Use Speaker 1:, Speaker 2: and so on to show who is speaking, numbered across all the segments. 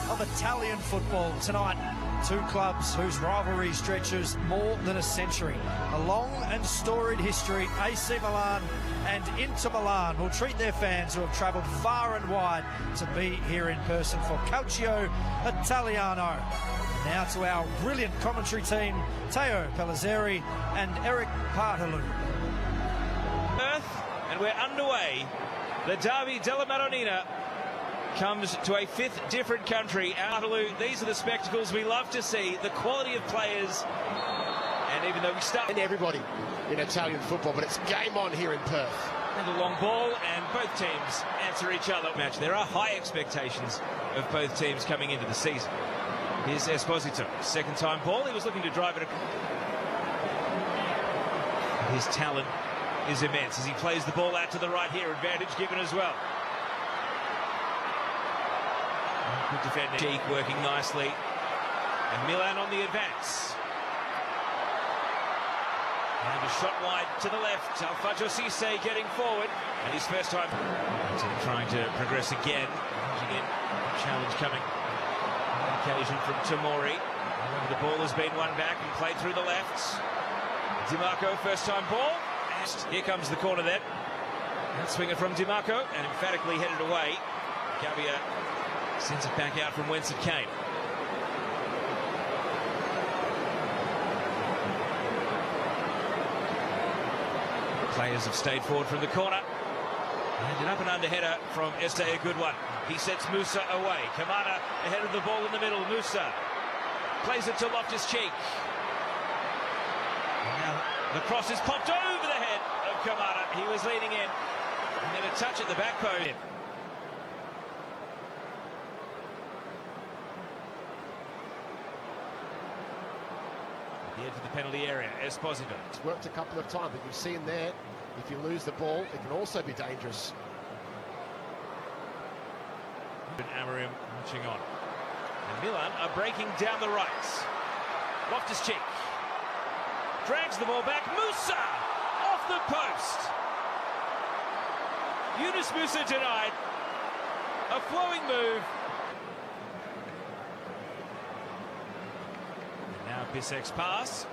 Speaker 1: of Italian football tonight. Two clubs whose rivalry stretches more than a century. A long and storied history. AC Milan and Inter Milan will treat their fans who have travelled far and wide to be here in person for Calcio Italiano. Now to our brilliant commentary team, Teo Pellizzeri and Eric Partaloo.
Speaker 2: Perth, and we're underway. The derby della Madonnina comes to a fifth different country. These are the spectacles we love to see, the quality of players. And even though we start...
Speaker 3: And everybody in Italian football, but it's game on here in Perth.
Speaker 2: And a long ball, and both teams answer each other. There are high expectations of both teams coming into the season. Here's Esposito, second time ball. He was looking to drive it. His talent is immense as he plays the ball out to the right here. Advantage given as well. Good defender. Cheek working nicely. And Milan on the advance. And a shot wide to the left. Alfredo Cisse getting forward. And his first time. Trying to progress again. Challenge coming. Occasion from Tomori. The ball has been won back and played through the left. Dimarco, first time ball. And here comes the corner then. And swing it from Dimarco and emphatically headed away. Gavia sends it back out from whence it came. Players have stayed forward from the corner. And up and under header from Este, a good one. He sets Musa away. Kamada ahead of the ball in the middle. Musa plays it to Optus Stadium. Now the cross is popped over the head of Kamada. He was leaning in. And then a touch at the back post. The edge of the penalty area. Esposito.
Speaker 3: It's worked a couple of times, but you've seen there, if you lose the ball, it can also be dangerous.
Speaker 2: Ruben Amorim marching on. And Milan are breaking down the right. Loftus Cheek drags the ball back. Musa off the post. Yunus Musa denied. A flowing move. And now Bisek's pass,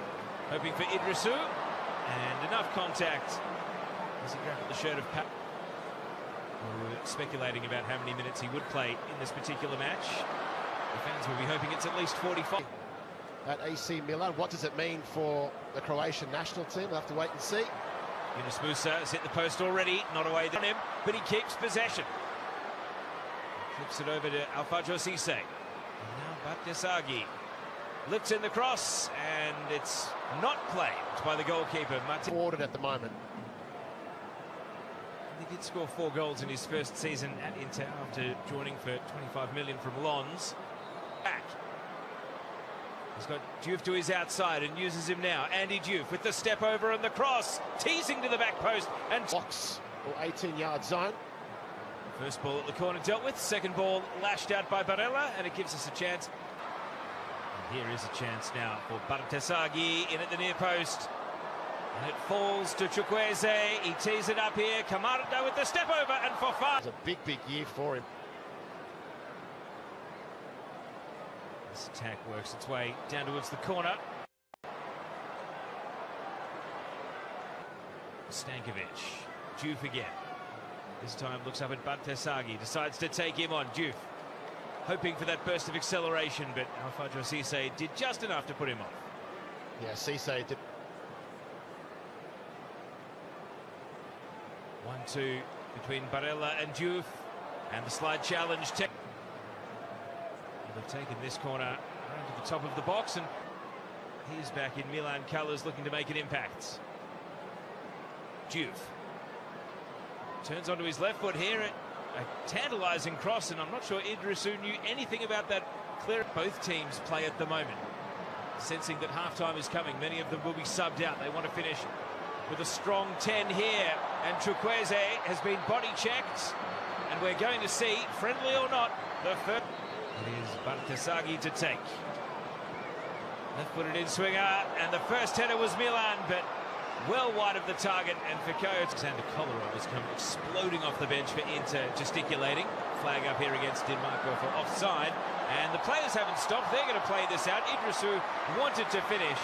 Speaker 2: hoping for Idrissou, and enough contact as he grabbed at the shirt of Pat. We were speculating about how many minutes he would play in this particular match. The fans will be hoping it's at least 45.
Speaker 3: At AC Milan, what does it mean for the Croatian national team? We'll have to wait and see.
Speaker 2: Yunus Musa has hit the post already, not away on him, but he keeps possession. Flips it over to Alfredo Cisse. And now Battesaghi lifts in the cross, and it's not claimed by the goalkeeper.
Speaker 3: Ordered at the moment.
Speaker 2: He did score 4 goals in his first season at Inter after joining for 25 million from Lons. Back. He's got Diouf to his outside and uses him now. Andy Diouf with the step over and the cross, teasing to the back post and
Speaker 3: box or 18-yard zone.
Speaker 2: First ball at the corner dealt with. Second ball lashed out by Barella, and it gives us a chance. And here is a chance now for Battesaghi in at the near post. And it falls to Chukwueze. He tees it up here. Kamada with the step over and Fofana.
Speaker 3: It's a big year for him.
Speaker 2: This attack works its way down towards the corner. Stankovic. Diouf again. This time looks up at Battesaghi. Decides to take him on. Diouf hoping for that burst of acceleration, but Alfredo Cisse did just enough to put him off.
Speaker 3: Yeah, Cisse did.
Speaker 2: 1-2 between Barella and Diouf, and the slide challenge. They've taken this corner around to the top of the box, and he's back in Milan colours looking to make an impact. Diouf turns onto his left foot here. A tantalising cross, and I'm not sure Idrissou knew anything about that clear. Both teams play at the moment, sensing that half-time is coming. Many of them will be subbed out. They want to finish with a strong 10 here, and Chukwueze has been body checked, and we're going to see, friendly or not, the first. It is Battesaghi to take. Left-footed in swinger, and the first header was Milan, but well wide of the target, and Federico Dimarco has come exploding off the bench for Inter, gesticulating. Flag up here against Dimarco for offside, and the players haven't stopped. They're going to play this out. Idrisu wanted to finish.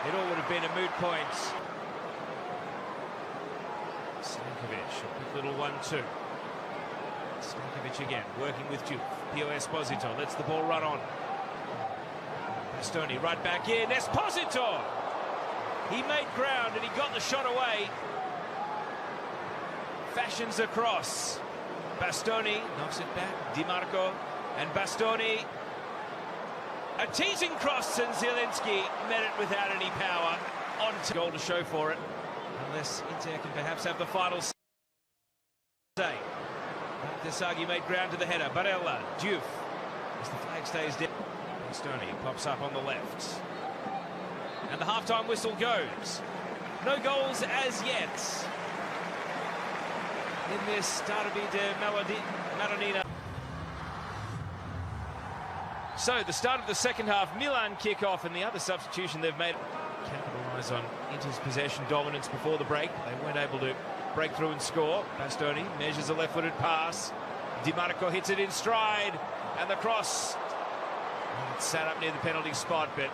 Speaker 2: It all would have been a moot point. Stankovic, a quick little 1-2. Stankovic again, working with Juve. Pio Esposito lets the ball run on. Bastoni right back in. Esposito! He made ground and he got the shot away. Fashions across. Bastoni knocks it back. Dimarco and Bastoni. A teasing cross, and Zielinski met it without any power. On goal to show for it. Unless Inter can perhaps have the final say. Desaghi made ground to the header. Barella, Juve. As the flag stays down. Bastoni pops up on the left. And the half-time whistle goes. No goals as yet in this de Madonnina. So the start of the second half, Milan kick off, and the other substitution they've made capitalise on Inter's possession dominance before the break. They weren't able to break through and score. Bastoni measures a left-footed pass. Dimarco hits it in stride, and the cross. It's sat up near the penalty spot, but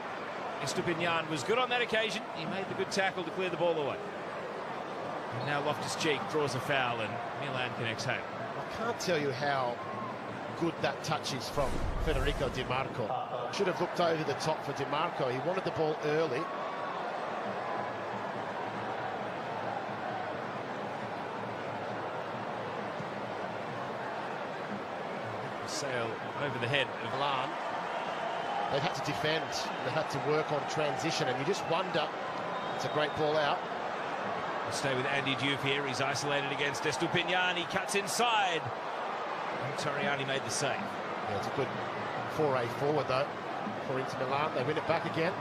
Speaker 2: Estupinian was good on that occasion. He made the good tackle to clear the ball away. And now Loftus-Cheek draws a foul, and Milan can exhale.
Speaker 3: I can't tell you how good that touch is from Federico Dimarco. Should have looked over the top for Dimarco. He wanted the ball early.
Speaker 2: Sail over the head of
Speaker 3: Milan. They've had to defend, they've had to work on transition, and you just wonder. It's a great ball out.
Speaker 2: We'll stay with Andy Juve here. He's isolated against Estupinian. He cuts inside. And Torriani made the save.
Speaker 3: Yeah, it's a good foray forward, though, for Inter Milan. They win it back again.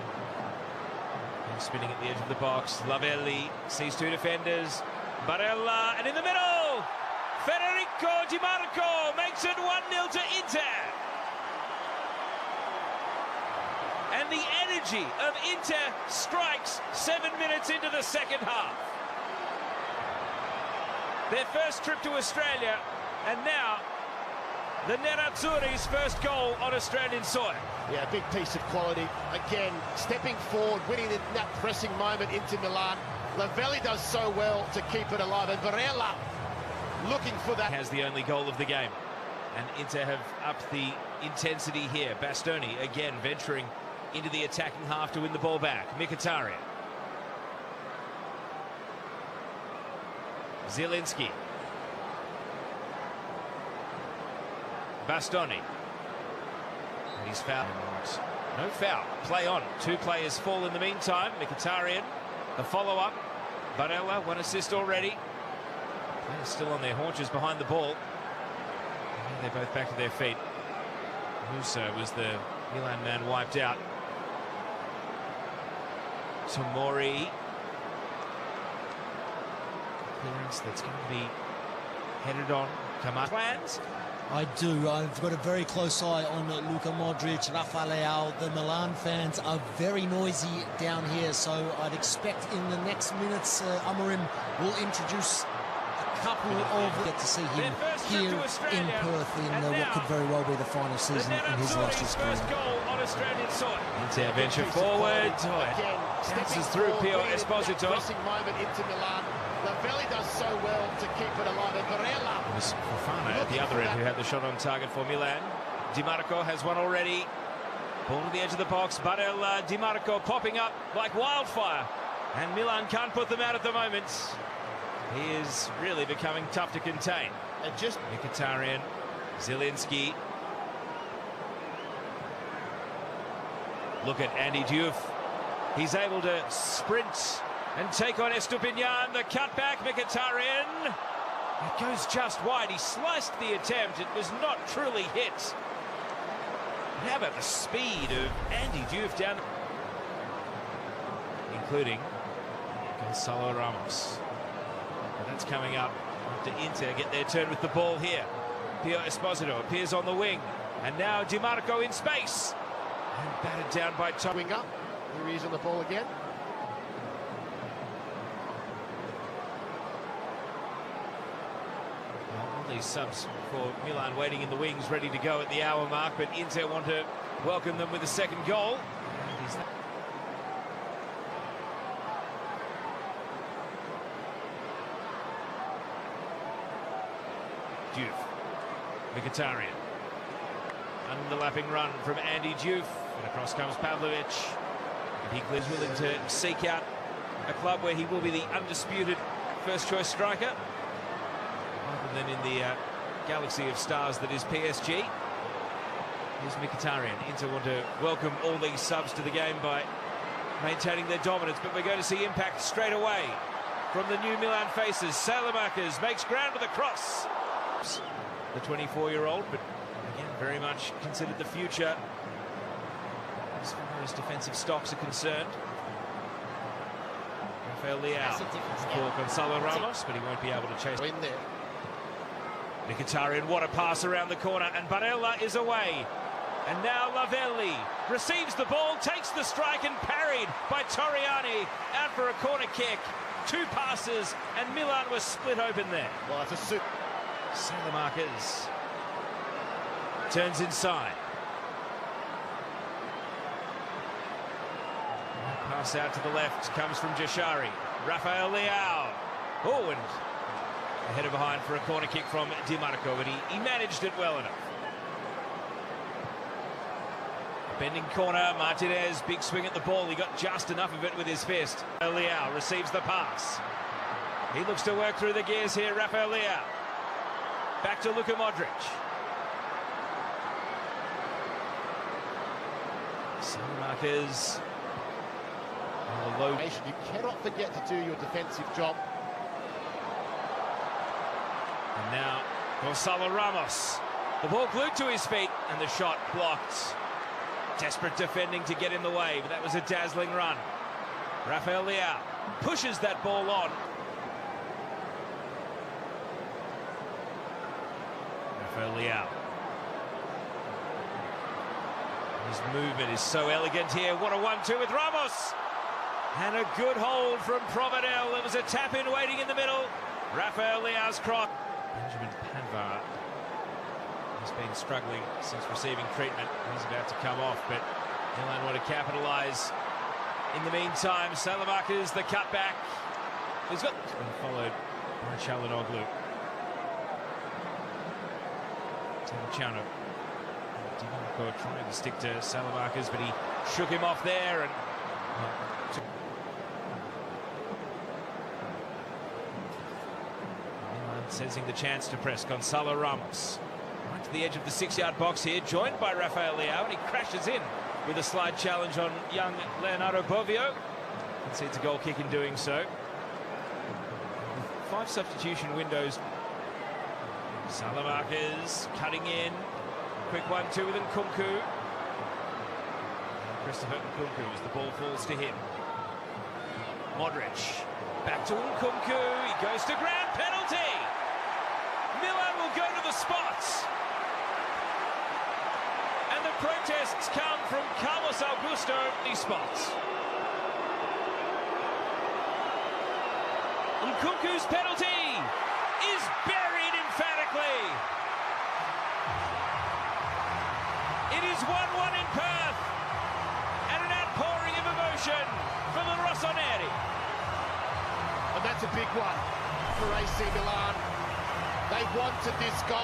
Speaker 2: And spinning at the edge of the box. Lavelli sees two defenders. Barella, and in the middle, Federico Dimarco makes it 1-0 to Inter. And the energy of Inter strikes 7 minutes into the second half. Their first trip to Australia, and now the Nerazzurri's first goal on Australian soil.
Speaker 3: Yeah, big piece of quality. Again, stepping forward, winning in that pressing moment into Milan. Lavelli does so well to keep it alive, and Barella looking for that.
Speaker 2: Has the only goal of the game, and Inter have upped the intensity here. Bastoni again venturing into the attacking half to win the ball back. Mkhitaryan. Zielinski. Bastoni. And he's fouled. No foul. Play on. Two players fall in the meantime. Mkhitaryan, the follow-up. Barella, one assist already. Players still on their haunches behind the ball. And they're both back to their feet. Musa was the Milan man wiped out. Tomori. Clearance that's going to be headed on. Come on. Plans?
Speaker 4: I do. I've got a very close eye on Luka Modric, Rafa Leao. The Milan fans are very noisy down here, so I'd expect in the next minutes Amorim will introduce a couple of... Get to see him here in Perth in what could very well be the final season in his illustrious career.
Speaker 2: Inter venture forward. Bounces through Pio Esposito.
Speaker 3: Pressing moment into Milan. Lavelli does so well to keep it alive, and Barella.
Speaker 2: It was Fofana at the other end who had the shot on target for Milan. Dimarco has one already. Ball to the edge of the box. Barella, Dimarco popping up like wildfire. And Milan can't put them out at the moment. He is really becoming tough to contain.
Speaker 3: And just
Speaker 2: Mkhitaryan, Zielinski. Look at Andy Diouf. He's able to sprint and take on Estupinian. The cutback, Mkhitaryan. It goes just wide. He sliced the attempt. It was not truly hit. How about the speed of Andy Diouf down, including Gonçalo Ramos. But that's coming up after Inter get their turn with the ball here. Pio Esposito appears on the wing, and now Dimarco in space and battered down by
Speaker 3: wing up. Here he is on the ball again.
Speaker 2: These subs for Milan waiting in the wings, ready to go at the hour mark, but Inter want to welcome them with a second goal. Diouf, Mkhitaryan, underlapping run from Andy Diouf, and across comes Pavlovic. And he is willing to seek out a club where he will be the undisputed first-choice striker, rather than in the galaxy of stars that is PSG. Here's Mkhitaryan. Inter want to welcome all these subs to the game by maintaining their dominance, but we're going to see impact straight away from the new Milan faces. Salamakers makes ground with a cross. The 24-year-old, but again, very much considered the future as far as defensive stocks are concerned. Rafael Leao for Gonçalo Ramos, but he won't be able to chase
Speaker 3: in there.
Speaker 2: Mkhitaryan, what a pass around the corner, and Barella is away. And now Lavelli receives the ball, takes the strike, and parried by Torriani out for a corner kick. Two passes, and Milan was split open there.
Speaker 3: Well, that's a super.
Speaker 2: Salamakers turns inside. Pass out to the left comes from Jashari. Rafael Leao. Oh, and a header behind for a corner kick from Dimarco, but he managed it well enough. Bending corner, Martinez, big swing at the ball. He got just enough of it with his fist. Leao receives the pass. He looks to work through the gears here, Rafael Leao. Back to Luka Modric. Salamakers.
Speaker 3: You cannot forget to do your defensive job.
Speaker 2: And now Gonçalo Ramos. The ball glued to his feet and the shot blocked. Desperate defending to get in the way, but that was a dazzling run. Rafael Leao pushes that ball on. Rafael Leao. His movement is so elegant here. What a 1-2 with Ramos. And a good hold from Provedel. There was a tap-in waiting in the middle. Rafael Leao's cross. Benjamin Pavard has been struggling since receiving treatment. He's about to come off, but Milan want to capitalise. In the meantime, Salamakers, the cutback. He's been followed by Çalhanoğlu. Dimarco trying to stick to Salamakers, but he shook him off there. And Milan sensing the chance to press. Gonçalo Ramos right to the edge of the 6-yard box here, joined by Rafael Leao, and he crashes in with a slide challenge on young Leonardo Bovio. Concedes a goal kick in doing so. 5 substitution windows. Salamakers cutting in. Quick 1-2 with Nkunku. Christopher Nkunku as the ball falls to him. Modric. Back to Nkunku. He goes to ground. Penalty! Milan will go to the spots. And the protests come from Carlos Augusto. These spots. Nkunku's penalty is buried emphatically. It is 1-1 in Perth, and an outpouring of emotion from the Rossoneri.
Speaker 3: And that's a big one for AC Milan. They wanted this goal.